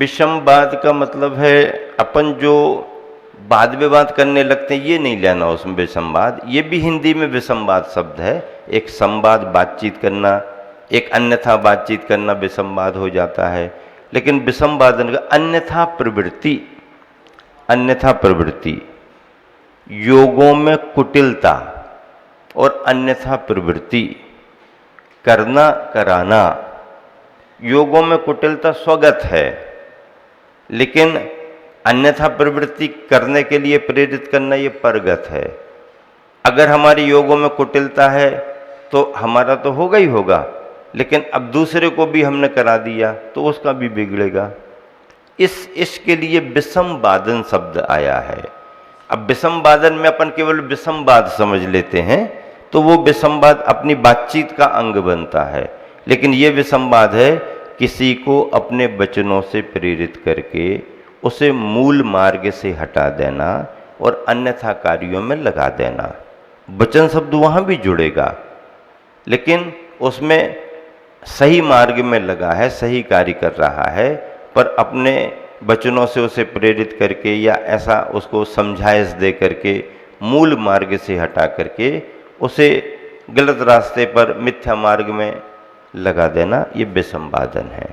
विषमवाद का मतलब है अपन जो वाद विवाद करने लगते हैं, ये नहीं लेना उसमें विषमवाद। ये भी हिंदी में विषमवाद शब्द है। एक संवाद बातचीत करना, एक अन्यथा बातचीत करना विषमवाद हो जाता है। लेकिन विषमवाद का अन्यथा प्रवृत्ति, अन्यथा प्रवृत्ति, योगों में कुटिलता और अन्यथा प्रवृत्ति, करना कराना। योगों में कुटिलता स्वगत है, लेकिन अन्यथा प्रवृत्ति करने के लिए प्रेरित करना ये परगत है। अगर हमारी योगों में कुटिलता है तो हमारा तो होगा ही होगा, लेकिन अब दूसरे को भी हमने करा दिया तो उसका भी बिगड़ेगा। इसके लिए विषमवादन शब्द आया है। अब विषमवादन में अपन केवल विषमवाद समझ लेते हैं तो वो विषमवाद अपनी बातचीत का अंग बनता है। लेकिन ये विषमवाद है किसी को अपने वचनों से प्रेरित करके उसे मूल मार्ग से हटा देना और अन्यथा कार्यों में लगा देना। वचन शब्द वहाँ भी जुड़ेगा, लेकिन उसमें सही मार्ग में लगा है, सही कार्य कर रहा है, पर अपने वचनों से उसे प्रेरित करके या ऐसा उसको समझाइश दे करके मूल मार्ग से हटा करके उसे गलत रास्ते पर मिथ्या मार्ग में लगा देना, ये विषमवादन है।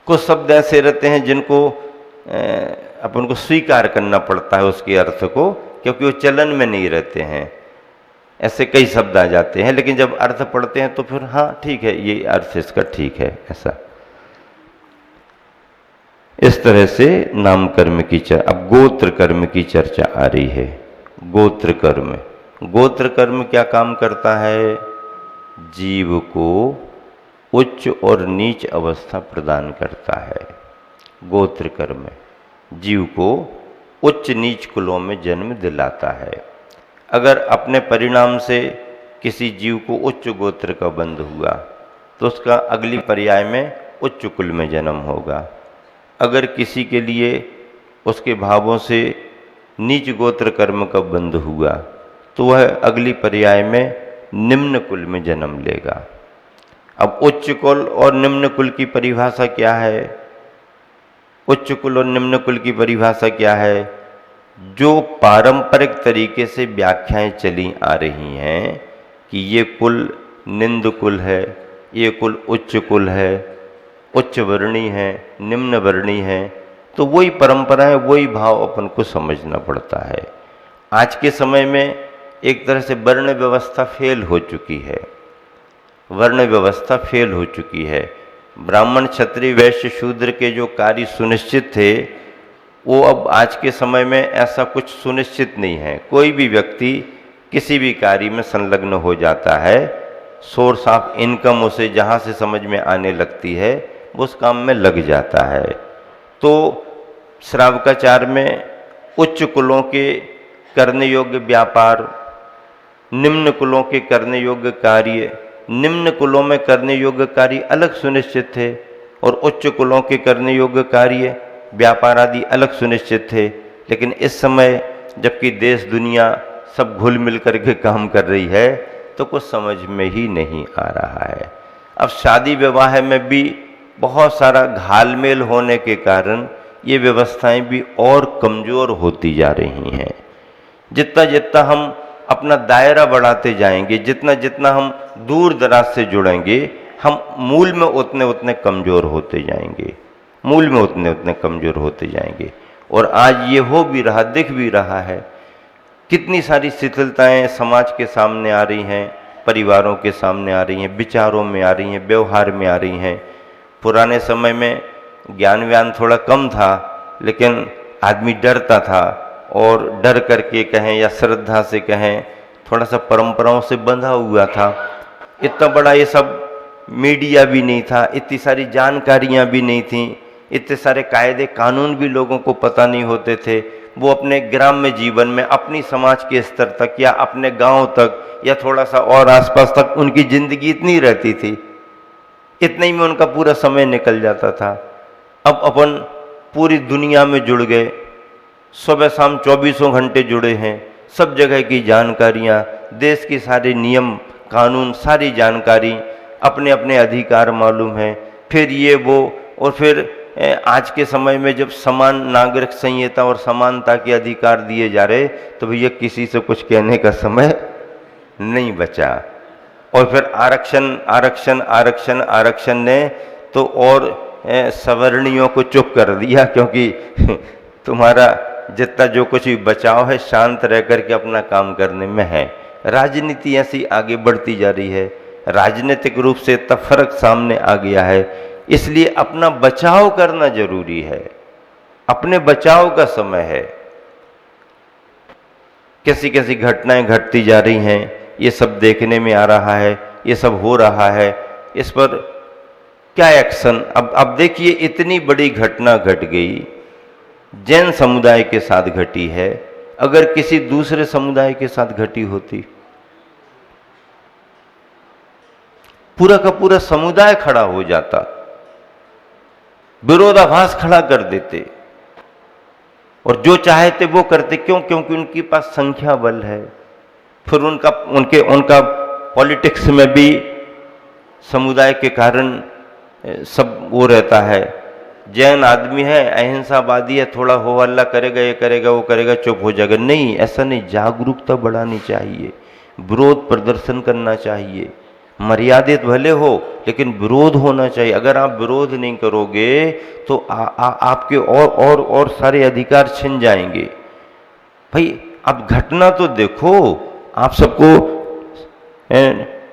कुछ शब्द ऐसे रहते हैं जिनको अपन को स्वीकार करना पड़ता है उसके अर्थ को, क्योंकि वो चलन में नहीं रहते हैं। ऐसे कई शब्द आ जाते हैं, लेकिन जब अर्थ पढ़ते हैं तो फिर हाँ ठीक है, ये अर्थ इसका ठीक है। ऐसा इस तरह से नाम कर्म की चर्चा। अब गोत्र कर्म की चर्चा आ रही है। गोत्र कर्म, गोत्र कर्म क्या काम करता है? जीव को उच्च और नीच अवस्था प्रदान करता है। गोत्र कर्म जीव को उच्च नीच कुलों में जन्म दिलाता है। अगर अपने परिणाम से किसी जीव को उच्च गोत्र का बंध हुआ तो उसका अगली पर्याय में उच्च कुल में जन्म होगा। अगर किसी के लिए उसके भावों से नीच गोत्र कर्म का बंध हुआ तो वह अगली पर्याय में निम्न कुल में जन्म लेगा। अब उच्च कुल और निम्न कुल की परिभाषा क्या है? उच्च कुल और निम्न कुल की परिभाषा क्या है? जो पारंपरिक तरीके से व्याख्याएं चली आ रही हैं कि ये कुल निंद कुल है, ये कुल उच्च कुल है, उच्च वर्णी है, निम्न वर्णी है, तो वही परंपरा है, वही भाव अपन को समझना पड़ता है। आज के समय में एक तरह से वर्ण व्यवस्था फेल हो चुकी है। वर्ण व्यवस्था फेल हो चुकी है। ब्राह्मण क्षत्रिय वैश्य शूद्र के जो कार्य सुनिश्चित थे वो अब आज के समय में ऐसा कुछ सुनिश्चित नहीं है। कोई भी व्यक्ति किसी भी कार्य में संलग्न हो जाता है, सोर्स ऑफ इनकम उसे जहाँ से समझ में आने लगती है वो उस काम में लग जाता है। तो श्रावकाचार में उच्च कुलों के करने योग्य व्यापार, निम्न कुलों के करने योग्य कार्य, निम्न कुलों में करने योग्य कार्य अलग सुनिश्चित थे और उच्च कुलों के करने योग्य कार्य व्यापार आदि अलग सुनिश्चित थे। लेकिन इस समय जबकि देश दुनिया सब घुल मिल करके काम कर रही है तो कुछ समझ में ही नहीं आ रहा है। अब शादी विवाह में भी बहुत सारा घालमेल होने के कारण ये व्यवस्थाएं भी और कमज़ोर होती जा रही हैं। जितना जितना हम अपना दायरा बढ़ाते जाएंगे, जितना जितना हम दूर दराज से जुड़ेंगे, हम मूल में उतने उतने कमज़ोर होते जाएंगे, मूल में उतने उतने कमज़ोर होते जाएंगे। और आज ये हो भी रहा, दिख भी रहा है। कितनी सारी शिथिलताएं समाज के सामने आ रही हैं, परिवारों के सामने आ रही हैं, विचारों में आ रही हैं, व्यवहार में आ रही हैं। पुराने समय में ज्ञान व्यान थोड़ा कम था, लेकिन आदमी डरता था, और डर करके कहें या श्रद्धा से कहें, थोड़ा सा परंपराओं से बंधा हुआ था। इतना बड़ा ये सब मीडिया भी नहीं था, इतनी सारी जानकारियां भी नहीं थीं, इतने सारे कायदे कानून भी लोगों को पता नहीं होते थे। वो अपने ग्राम्य जीवन में अपनी समाज के स्तर तक या अपने गांव तक या थोड़ा सा और आसपास तक उनकी ज़िंदगी इतनी रहती थी, इतने ही में उनका पूरा समय निकल जाता था। अब अपन पूरी दुनिया में जुड़ गए, सुबह शाम 24 घंटे जुड़े हैं, सब जगह की जानकारियाँ, देश के सारे नियम कानून, सारी जानकारी, अपने अपने अधिकार मालूम है, फिर ये वो, और फिर आज के समय में जब समान नागरिक संहिता और समानता के अधिकार दिए जा रहे, तो भैया किसी से कुछ कहने का समय नहीं बचा। और फिर आरक्षण आरक्षण आरक्षण आरक्षण ने तो और सवर्णियों को चुप कर दिया, क्योंकि तुम्हारा जितना जो कुछ भी बचाव है शांत रह करके अपना काम करने में है। राजनीति ऐसी आगे बढ़ती जा रही है, राजनीतिक रूप से इतना फर्क सामने आ गया है, इसलिए अपना बचाव करना जरूरी है। अपने बचाव का समय है। कैसी कैसी घटनाएं घटती जा रही हैं, ये सब देखने में आ रहा है, ये सब हो रहा है, इस पर क्या एक्शन। अब देखिए, इतनी बड़ी घटना घट गई, जैन समुदाय के साथ घटी है, अगर किसी दूसरे समुदाय के साथ घटी होती, पूरा का पूरा समुदाय खड़ा हो जाता, विरोधाभास खड़ा कर देते, और जो चाहते वो करते। क्यों? क्योंकि उनके पास संख्या बल है। फिर उनका पॉलिटिक्स में भी समुदाय के कारण सब वो रहता है। जैन आदमी है, अहिंसावादी है, थोड़ा हो हल्ला करेगा, ये करेगा, वो करेगा, चुप हो जाएगा। नहीं, ऐसा नहीं। जागरूकता बढ़ानी चाहिए, विरोध प्रदर्शन करना चाहिए, मर्यादित भले हो लेकिन विरोध होना चाहिए। अगर आप विरोध नहीं करोगे तो आपके और सारे अधिकार छिन जाएंगे। भाई अब घटना तो देखो, आप सबको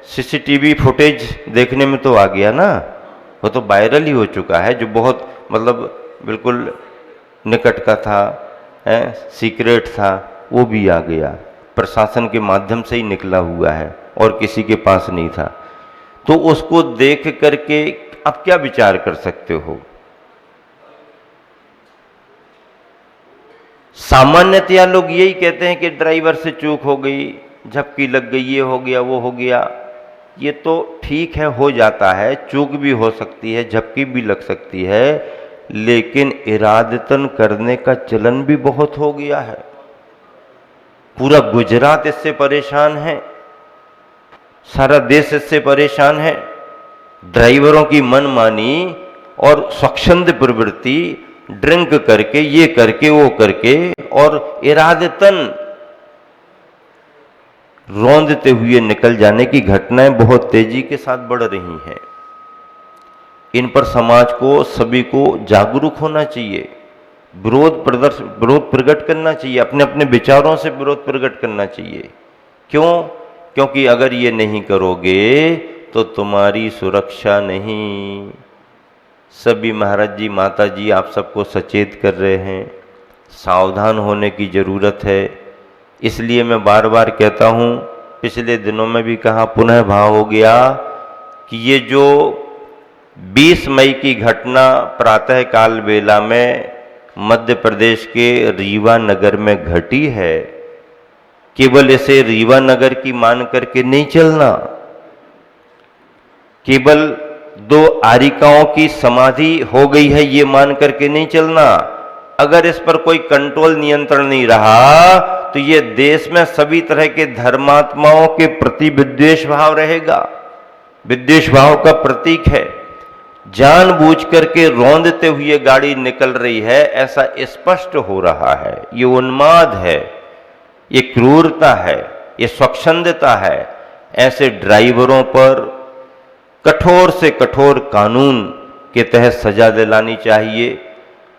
सीसीटीवी फुटेज देखने में तो आ गया ना, वो तो वायरल ही हो चुका है, जो बहुत मतलब बिल्कुल निकट का था, सीक्रेट था, वो भी आ गया, प्रशासन के माध्यम से ही निकला हुआ है और किसी के पास नहीं था। तो उसको देख करके आप क्या विचार कर सकते हो? सामान्यतया लोग यही कहते हैं कि ड्राइवर से चूक हो गई, झपकी लग गई, ये हो गया, वो हो गया। ये तो ठीक है, हो जाता है, चूक भी हो सकती है, झपकी भी लग सकती है, लेकिन इरादतन करने का चलन भी बहुत हो गया है। पूरा गुजरात इससे परेशान है, सारा देश इससे परेशान है। ड्राइवरों की मनमानी और स्वच्छंद प्रवृत्ति, ड्रिंक करके, ये करके, वो करके, और इरादतन रौंदते हुए निकल जाने की घटनाएं बहुत तेजी के साथ बढ़ रही हैं। इन पर समाज को, सभी को जागरूक होना चाहिए, विरोध प्रकट करना चाहिए, अपने अपने विचारों से विरोध प्रकट करना चाहिए। क्यों? क्योंकि अगर ये नहीं करोगे तो तुम्हारी सुरक्षा नहीं। सभी महाराज जी, माता जी आप सबको सचेत कर रहे हैं, सावधान होने की जरूरत है। इसलिए मैं बार बार कहता हूँ, पिछले दिनों में भी कहा, पुनः भाव हो गया कि ये जो 20 मई की घटना प्रातःकाल बेला में मध्य प्रदेश के रीवा नगर में घटी है, केवल इसे रीवा नगर की मान करके नहीं चलना। केवल 2 आरिकाओं की समाधि हो गई है ये मान करके नहीं चलना। अगर इस पर कोई कंट्रोल, नियंत्रण नहीं रहा तो ये देश में सभी तरह के धर्मात्माओं के प्रति विद्वेष भाव रहेगा। विद्वेष भाव का प्रतीक है। जानबूझ करके रौंदते हुए गाड़ी निकल रही है, ऐसा स्पष्ट हो रहा है। ये उन्माद है, ये क्रूरता है, ये स्वच्छंदता है। ऐसे ड्राइवरों पर कठोर से कठोर कानून के तहत सजा दिलानी चाहिए।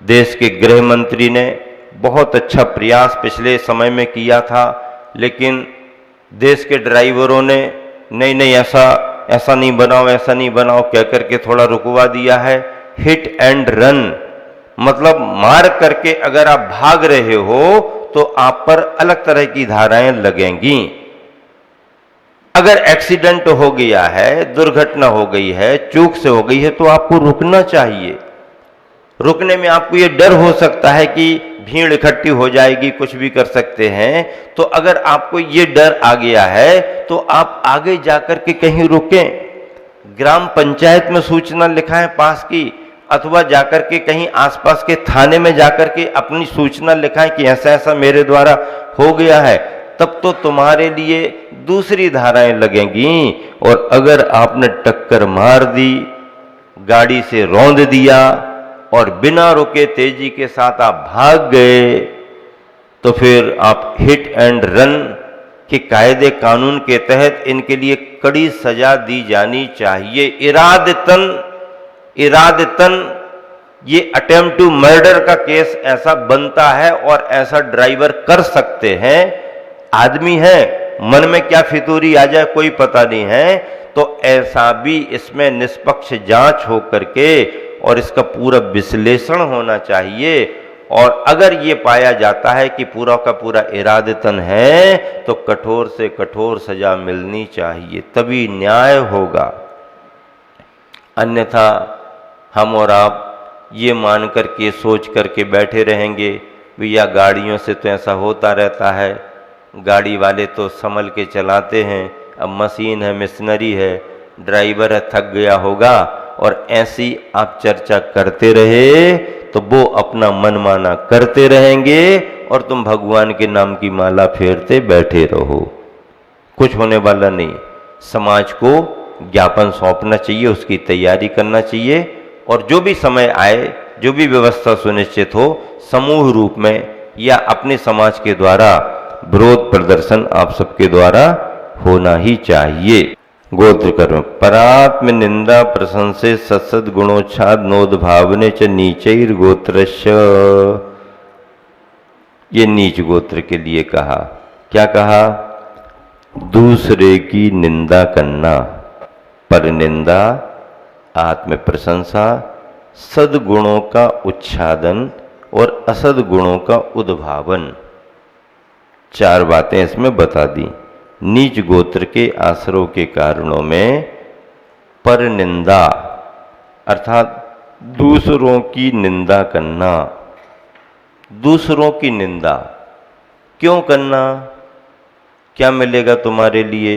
देश के गृह मंत्री ने बहुत अच्छा प्रयास पिछले समय में किया था, लेकिन देश के ड्राइवरों ने नहीं ऐसा नहीं बनाओ, ऐसा नहीं बनाओ कह करके थोड़ा रुकवा दिया है। हिट एंड रन मतलब मार करके अगर आप भाग रहे हो तो आप पर अलग तरह की धाराएं लगेंगी। अगर एक्सीडेंट हो गया है, दुर्घटना हो गई है, चूक से हो गई है, तो आपको रुकना चाहिए। रुकने में आपको ये डर हो सकता है कि भीड़ इकट्ठी हो जाएगी, कुछ भी कर सकते हैं। तो अगर आपको ये डर आ गया है तो आप आगे जाकर के कहीं रुकें, ग्राम पंचायत में सूचना लिखाएं पास की, अथवा जाकर के कहीं आसपास के थाने में जाकर के अपनी सूचना लिखाएं कि ऐसा ऐसा मेरे द्वारा हो गया है। तब तो तुम्हारे लिए दूसरी धाराएं लगेंगी। और अगर आपने टक्कर मार दी, गाड़ी से रौंद दिया और बिना रुके तेजी के साथ आप भाग गए, तो फिर आप हिट एंड रन के कायदे कानून के तहत इनके लिए कड़ी सजा दी जानी चाहिए। इरादतन ये अटेम्प्ट टू मर्डर का केस ऐसा बनता है और ऐसा ड्राइवर कर सकते हैं। आदमी है, मन में क्या फितूरी आ जाए कोई पता नहीं है, तो ऐसा भी इसमें निष्पक्ष जांच हो करके और इसका पूरा विश्लेषण होना चाहिए। और अगर ये पाया जाता है कि पूरा का पूरा इरादतन है तो कठोर से कठोर सजा मिलनी चाहिए, तभी न्याय होगा। अन्यथा हम और आप ये मान करके सोच करके बैठे रहेंगे भैया गाड़ियों से तो ऐसा होता रहता है, गाड़ी वाले तो संभल के चलाते हैं, अब मशीन है, मशीनरी है, ड्राइवर है, थक गया होगा, और ऐसी आप चर्चा करते रहे तो वो अपना मनमाना करते रहेंगे और तुम भगवान के नाम की माला फेरते बैठे रहो। कुछ होने वाला नहीं। समाज को ज्ञापन सौंपना चाहिए, उसकी तैयारी करना चाहिए, और जो भी समय आए, जो भी व्यवस्था सुनिश्चित हो, समूह रूप में या अपने समाज के द्वारा विरोध प्रदर्शन आप सबके द्वारा होना ही चाहिए। गोत्र कर्म परात्म निंदा प्रशंसे सत्सद गुणोच्छाद नोद्भावने च नीचैर गोत्रस्य। ये नीच गोत्र के लिए कहा। क्या कहा? दूसरे की निंदा करना, पर निंदा, आत्म प्रशंसा, सद्गुणों का उच्छादन और असद गुणों का उद्भावन। चार बातें इसमें बता दी। नीच गोत्र के आश्रव के कारणों में पर निंदा अर्थात दूसरों की निंदा करना। दूसरों की निंदा क्यों करना? क्या मिलेगा तुम्हारे लिए?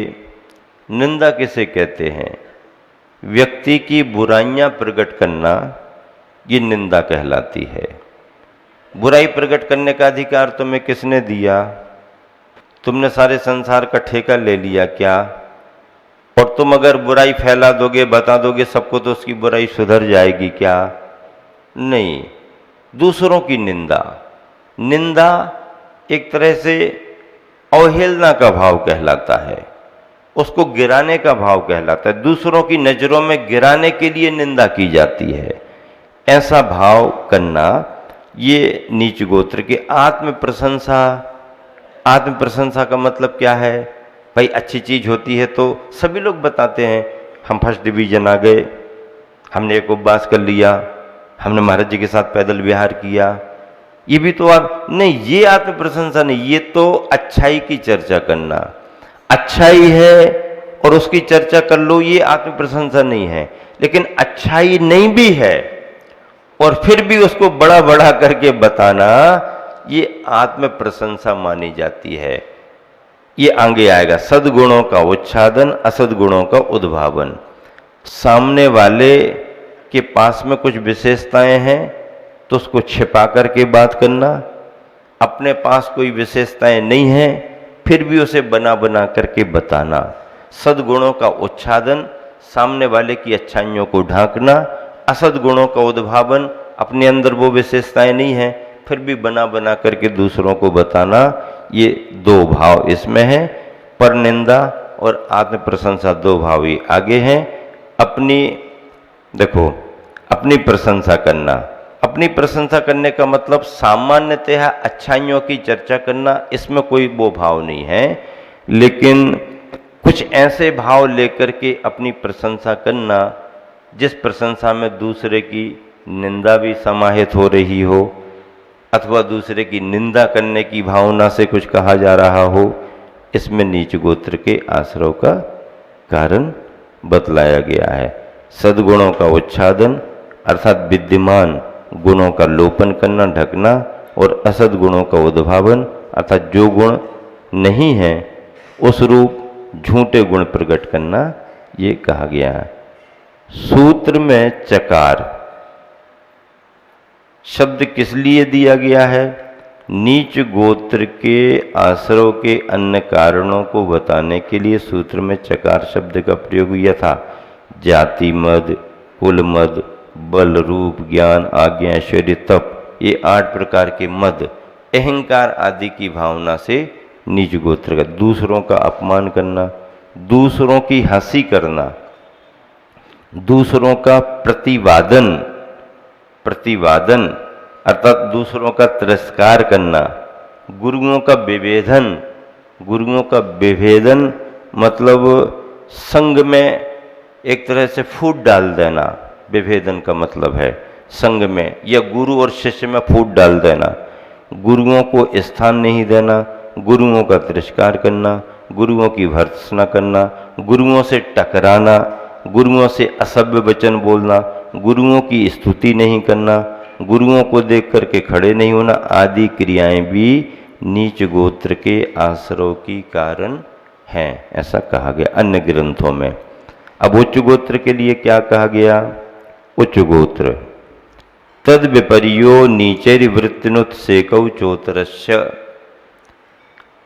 निंदा किसे कहते हैं? व्यक्ति की बुराइयां प्रकट करना, ये निंदा कहलाती है। बुराई प्रकट करने का अधिकार तुम्हें किसने दिया? तुमने सारे संसार का ठेका ले लिया क्या? और तुम अगर बुराई फैला दोगे, बता दोगे सबको, तो उसकी बुराई सुधर जाएगी क्या? नहीं। दूसरों की निंदा, निंदा एक तरह से अवहेलना का भाव कहलाता है, उसको गिराने का भाव कहलाता है। दूसरों की नजरों में गिराने के लिए निंदा की जाती है, ऐसा भाव करना ये नीच गोत्र की आत्म प्रशंसा। आत्म प्रशंसा का मतलब क्या है? भाई अच्छी चीज होती है तो सभी लोग बताते हैं, हम फर्स्ट डिवीजन आ गए, हमने एक उपवास कर लिया, हमने महाराज जी के साथ पैदल विहार किया। ये भी तो आप नहीं, ये आत्म प्रशंसा नहीं, ये तो अच्छाई की चर्चा करना। अच्छाई है और उसकी चर्चा कर लो, ये आत्म प्रशंसा नहीं है। लेकिन अच्छाई नहीं भी है और फिर भी उसको बड़ा बड़ा करके बताना, ये आत्म प्रशंसा मानी जाती है। ये आगे आएगा। सद्गुणों का उच्छादन, असद्गुणों का उद्भावन। सामने वाले के पास में कुछ विशेषताएं हैं तो उसको छिपा करके बात करना। अपने पास कोई विशेषताएं नहीं हैं फिर भी उसे बना बना करके बताना। सद्गुणों का उच्छादन, सामने वाले की अच्छाइयों को ढांकना। असद्गुणों का उद्भावन, अपने अंदर वो विशेषताएं नहीं हैं फिर भी बना बना करके दूसरों को बताना। ये दो भाव इसमें हैं। पर निंदा और आत्म प्रशंसा दो भाव ही आगे हैं। अपनी देखो, अपनी प्रशंसा करना, अपनी प्रशंसा करने का मतलब सामान्यतः अच्छाइयों की चर्चा करना, इसमें कोई वो भाव नहीं है। लेकिन कुछ ऐसे भाव लेकर के अपनी प्रशंसा करना जिस प्रशंसा में दूसरे की निंदा भी समाहित हो रही हो अथवा दूसरे की निंदा करने की भावना से कुछ कहा जा रहा हो, इसमें नीच गोत्र के आश्रव का कारण बतलाया गया है। सद्गुणों का उच्छादन अर्थात विद्यमान गुणों का लोपन करना, ढकना, और असद गुणों का उद्भावन अर्थात जो गुण नहीं है उस रूप झूठे गुण प्रकट करना, ये कहा गया है। सूत्र में चकार शब्द किस लिए दिया गया है? नीच गोत्र के आश्रव के अन्य कारणों को बताने के लिए सूत्र में चकार शब्द का प्रयोग हुआ था। जाति मद, कुल मद, बल, रूप, ज्ञान, आज्ञा, ऐश्वर्य, तप, ये 8 प्रकार के मद, अहंकार आदि की भावना से नीच गोत्र का। दूसरों का अपमान करना, दूसरों की हंसी करना, दूसरों का प्रतिवादन अर्थात दूसरों का तिरस्कार करना, गुरुओं का विभेदन मतलब संग में एक तरह से फूट डाल देना, विभेदन का मतलब है संग में, या गुरु और शिष्य में फूट डाल देना, गुरुओं को स्थान नहीं देना, गुरुओं का तिरस्कार करना, गुरुओं की भर्त्सना करना, गुरुओं से टकराना, गुरुओं से असभ्य वचन बोलना, गुरुओं की स्तुति नहीं करना, गुरुओं को देख करके खड़े नहीं होना आदि क्रियाएं भी नीच गोत्र के आश्रव की कारण हैं, ऐसा कहा गया अन्य ग्रंथों में। अब उच्च गोत्र के लिए क्या कहा गया? उच्च गोत्र तद विपर्यो नीचैर्वृत्तिनुत्सेकौ चोतरस्य,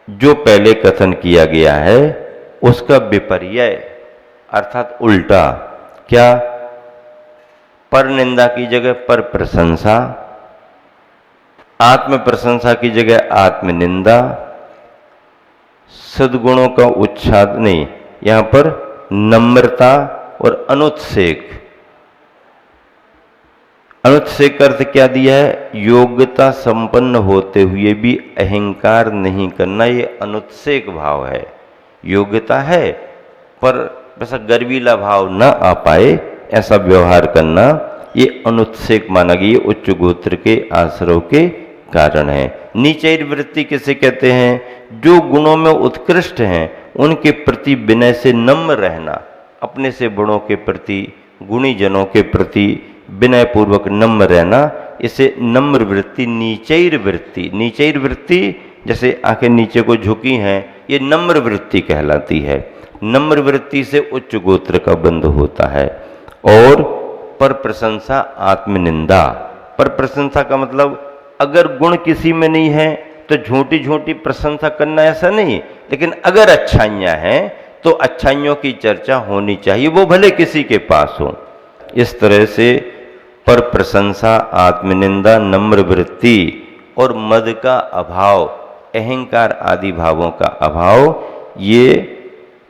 जो पहले कथन किया गया है उसका विपर्य अर्थात उल्टा, क्या? पर निंदा की जगह पर प्रशंसा, आत्म प्रशंसा की जगह आत्मनिंदा, सद्गुणों का उच्छाद नहीं, यहां पर नम्रता और अनुत्सेक। अनुत्सेक अर्थ क्या दिया है? योग्यता संपन्न होते हुए भी अहंकार नहीं करना, ये अनुत्सेक भाव है। योग्यता है पर वैसा गर्वीला भाव न आ पाए ऐसा व्यवहार करना, ये अनुत्सेक माना गया, ये उच्च गोत्र के आश्रव के कारण है। नीचैर वृत्ति किसे कहते हैं? जो गुणों में उत्कृष्ट हैं उनके प्रति विनय से नम्र रहना, अपने से बड़ों के प्रति, गुणी जनों के प्रति विनय पूर्वक नम्र रहना, इसे नम्र वृत्ति, नीचैर वृत्ति, नीचैर वृत्ति जैसे आंखें नीचे को झुकी हैं, ये नम्र वृत्ति कहलाती है। नम्र वृत्ति से उच्च गोत्र का बंध होता है। और पर प्रशंसा आत्मनिंदा, पर प्रशंसा का मतलब अगर गुण किसी में नहीं है तो झूठी झूठी प्रशंसा करना ऐसा नहीं, लेकिन अगर अच्छाइयाँ हैं तो अच्छाइयों की चर्चा होनी चाहिए, वो भले किसी के पास हो। इस तरह से पर प्रशंसा, आत्मनिंदा, नम्र वृत्ति और मद का अभाव, अहंकार आदि भावों का अभाव, ये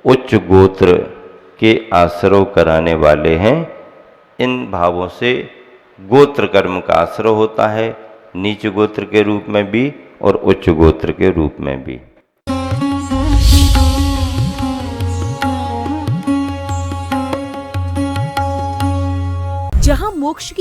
उच्च गोत्र के आश्रव कराने वाले हैं। इन भावों से गोत्र कर्म का आश्रव होता है, नीच गोत्र के रूप में भी और उच्च गोत्र के रूप में भी। जहां मोक्ष की